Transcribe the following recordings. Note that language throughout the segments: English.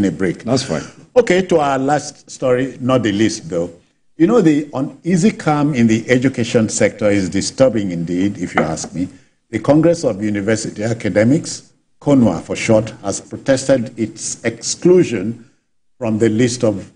a break. That's fine. Okay, to our last story, not the least though. You know, the uneasy calm in the education sector is disturbing indeed, if you ask me. The Congress of University Academics, CONUA for short, has protested its exclusion from the list of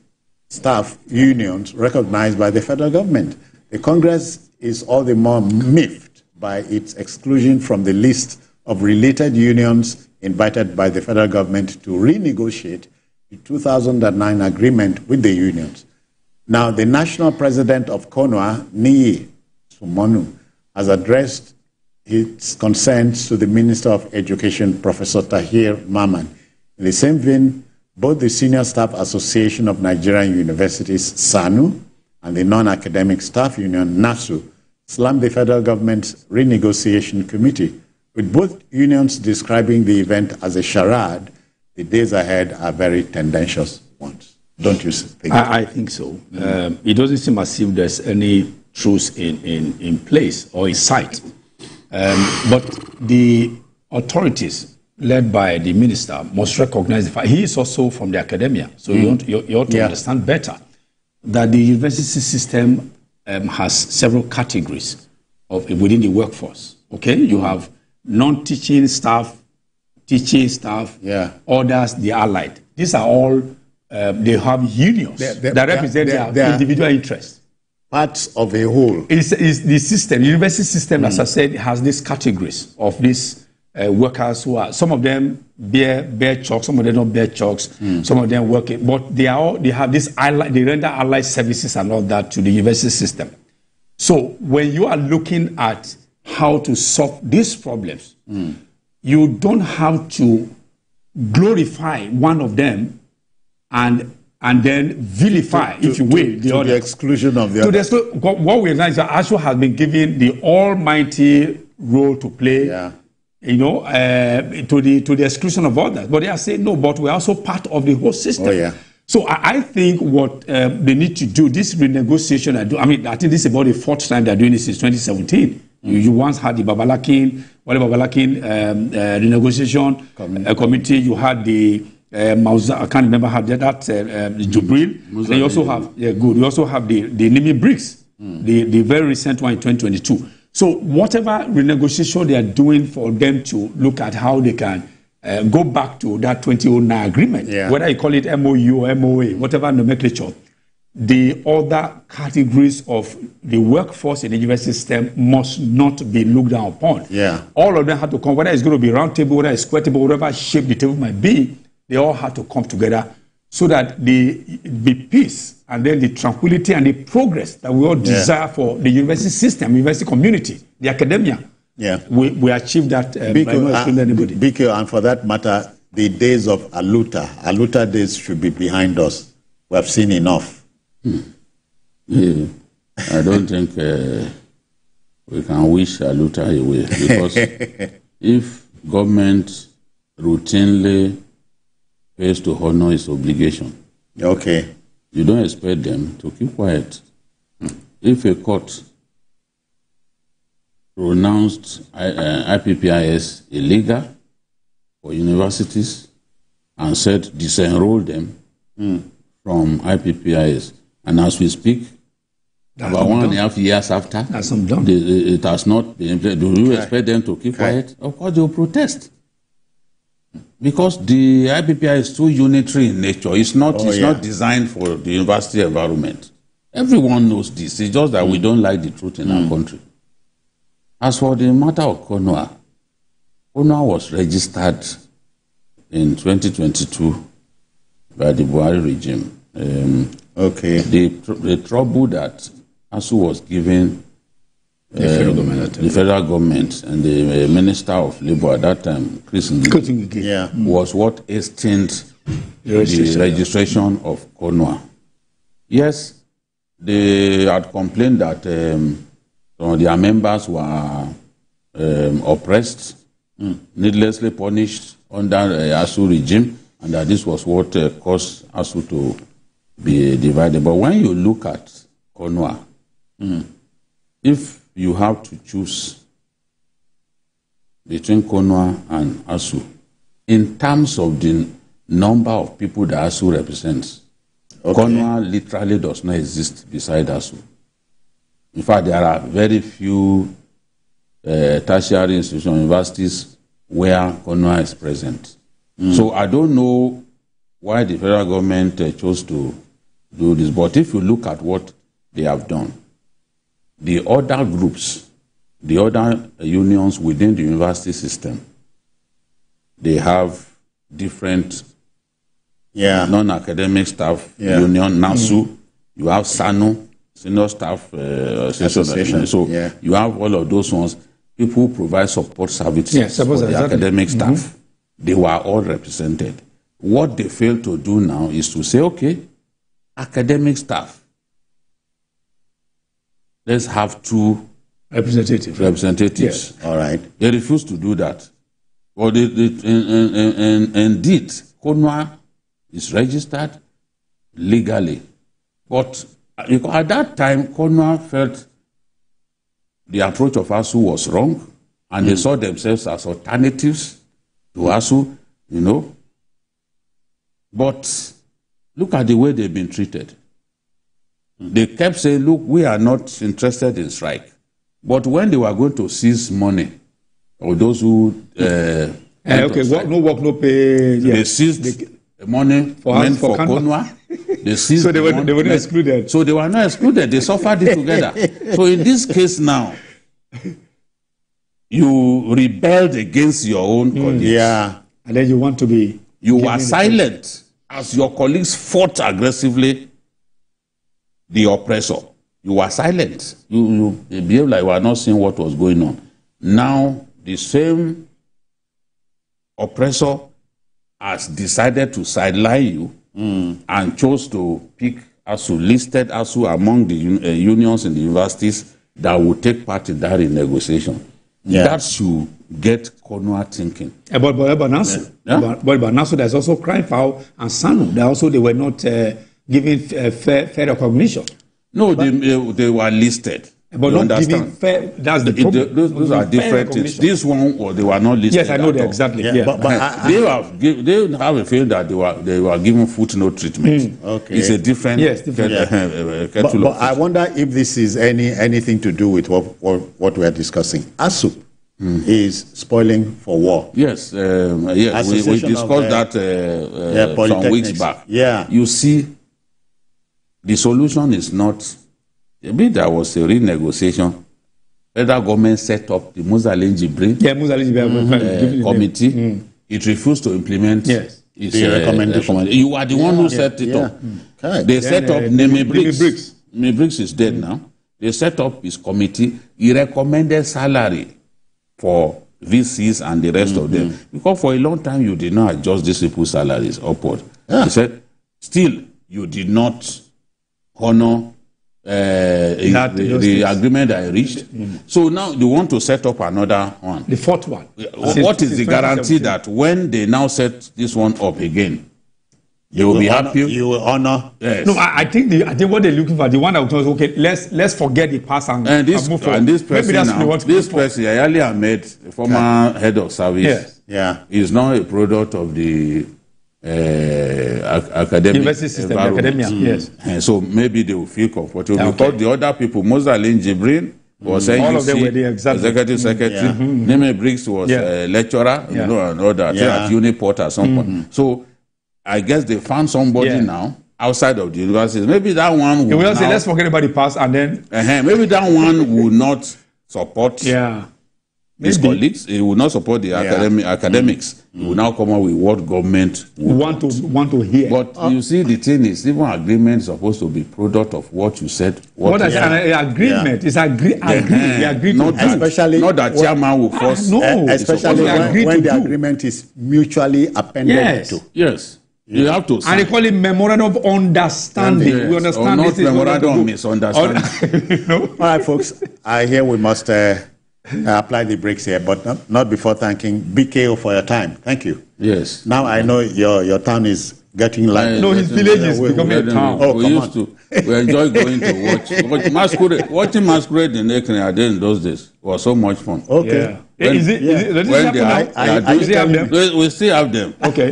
staff unions recognized by the federal government. The Congress is all the more miffed by its exclusion from the list of related unions invited by the federal government to renegotiate the 2009 agreement with the unions. Now, the national president of CONUA, SSANU, has addressed its concerns to the Minister of Education, Professor Tahir Mamman. In the same vein, both the Senior Staff Association of Nigerian Universities, SSANU, and the Non-Academic Staff Union, NASU, slammed the federal government's renegotiation committee. With both unions describing the event as a charade, the days ahead are very tendentious ones. Don't you think? I think so. It doesn't seem as if there's any truce in place or in sight. But the authorities, led by the minister, must recognize the fact he is also from the academia. So you ought to understand better that the university system has several categories within the workforce. Okay, you have non-teaching staff, teaching staff, others, the allied. These are all, they have unions that represent their individual interests. Parts of a whole. It's the system, the university system, as I said, has these categories of these workers who are, some of them bear chalks, some of them don't bear chalks, some of them work it, but they have this allied, they render allied services and all that to the university system. So when you are looking at how to solve these problems, you don't have to glorify one of them and then vilify, if you will, the other. The exclusion of the other. What we realize is that ASU has been given the almighty role to play, you know, to the exclusion of others. But they are saying, no, but we're also part of the whole system. So I think what they need to do, this renegotiation, I think this is about the fourth time they're doing this since 2017. You once had the Babalakin renegotiation committee. You had the I can't remember how that Jubril. Then you also have you also have the Nimi Briggs, the very recent one in 2022. So whatever renegotiation they are doing for them to look at how they can go back to that 2009 agreement, whether you call it MOU or MOA, whatever nomenclature, the other categories of the workforce in the university system must not be looked down upon. All of them have to come, whether it's going to be round table, whether it's square table, whatever shape the table might be, they all have to come together so that the peace and then the tranquility and the progress that we all desire for the university system, university community, the academia, we achieve that by not excluding anybody. BK, and for that matter, the days of Aluta days should be behind us. We have seen enough. I don't think we can wish Aluta away, because if government routinely fails to honor its obligation, you don't expect them to keep quiet. If a court pronounced IPPIS illegal for universities and said disenroll them from IPPIS, and as we speak, about 1.5 years after, it has not been implemented, do you expect them to keep quiet? Of course, they will protest. Because the IPPI is too unitary in nature. It's not designed for the university environment. Everyone knows this. It's just that we don't like the truth in our country. As for the matter of CONUA, CONUA was registered in 2022 by the Buhari regime. The trouble that ASU was given the federal government and the Minister of Labour at that time, Chris Ngige, was what hastened the registration of CONUA. Yes, they had complained that some of their members were oppressed, needlessly punished under ASU regime, and that this was what caused ASU to be divided. But when you look at CONUA, if you have to choose between CONUA and ASU, in terms of the number of people that ASU represents. Okay. CONUA literally does not exist beside ASU. In fact, there are very few tertiary institutions, universities, where CONUA is present. So I don't know why the federal government chose to do this. But if you look at what they have done, the other groups, the other unions within the university system, they have different non-academic staff union, NASU. You have SSANU, Senior Staff Association. So you have all of those ones. People who provide support services for the academic staff. They were all represented. What they fail to do now is to say, okay, academic staff, let's have two representatives. Yes. All right. They refuse to do that. Well, indeed, CONUA is registered legally. But at that time, CONUA felt the approach of ASU was wrong, and they saw themselves as alternatives to ASU, you know. But look at the way they've been treated. They kept saying, look, we are not interested in strike. But when they were going to seize money, or those who... no work, no pay. They seized money for CONUA. They seized so they were not excluded. So they were not excluded. They suffered it together. So in this case now, you rebelled against your own colleagues. Yeah. And then you want to be... You were silent as your colleagues fought aggressively the oppressor. You were silent. You behaved like you were not seeing what was going on. Now, the same oppressor has decided to sideline you and chose to pick ASU, listed ASU among the unions in the universities that would take part in that renegotiation. Yeah. That should get CONUA thinking. But NASU, but NASU, there's also crime foul and SSANU. They were not given fair recognition. No, they were listed. But not giving fair. That's the problem. Those are different things. This one, or they were not listed. Yes, I know that exactly. Yeah. But they have a feeling that they were given footnote treatment. Okay. It's a different. Yes, different. But I wonder if this is anything to do with what we are discussing. ASU is spoiling for war. Yes, yes. We discussed that some weeks back. Yeah. You see, the solution is not. Maybe there was a renegotiation. Federal government set up the Musalin Jibril committee. It refused to implement its recommendation. You are the one who set it up. Okay. They set up Neme Briggs. Neme Briggs is dead now. They set up his committee. He recommended salary for VCs and the rest of them. Because for a long time, you did not adjust these people's salaries upward. He said, still, you did not honor the agreement I reached. So now they want to set up another one. The fourth one. What is the guarantee that when they now set this one up again, they will be happy? You will honor. Yes. No, I think what they're looking for, the one that was okay. Let's forget the past and move forward. And this person now, Yali Ahmed, former head of service, is now a product of the academic university system, academia. Yes. And so maybe they will feel comfortable because the other people, Musalin Jibril was all of them were the executive secretary. Neme Briggs was a lecturer, and all that at Uniport at some point. So I guess they found somebody now outside of the university. Maybe that one will say, let's forget about the past and then maybe that one will not support his colleagues. He will not support the academics. He will now come up with what government want to hear. But you see, the thing is, even agreement is supposed to be product of what you said. What is an agreement? It's agree. We agree not that chairman will force. No, especially when the agreement is mutually appended to. Yes. You have to sign. And they call it memorandum of understanding. Yes. We understand this. Memorandum of misunderstanding. All right, folks. I hear we must apply the brakes here, but not before thanking BKO for your time. Thank you. Yes. Now I know your town is getting like... No, his village is becoming a town. We enjoy going to watch masquerade. Watching masquerade in Ekene in those days was so much fun. Okay. Is it when they are them? We still have them. Okay.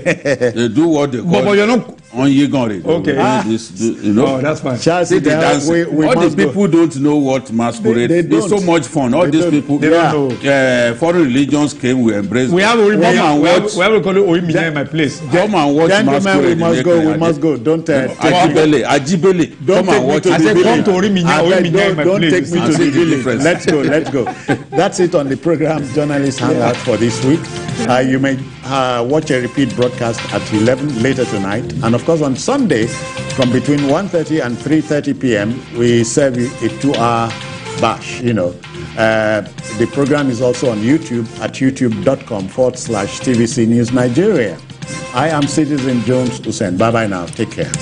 They do what they call. But you're not. On Yigori. Okay. You know, oh, that's fine. Charles, all the people don't know what masquerade. It's so much fun. All these people, they don't know. Foreign religions came, we embrace. We have we have to call it Oiminya in my place. Come and watch masquerade. We must go. Don't Ajibele. Come and watch. I said come to Oiminya in my place. Don't take me to the village. Let's go. That's it on the program Journalist Hangout for this week. You may watch a repeat broadcast at 11 later tonight, and of course on Sunday from between 1:30 and 3:30 p.m. we serve you a 2-hour bash. The program is also on YouTube at youtube.com/TVC News Nigeria. I am Citizen Jones Hussein. Bye bye now. Take care.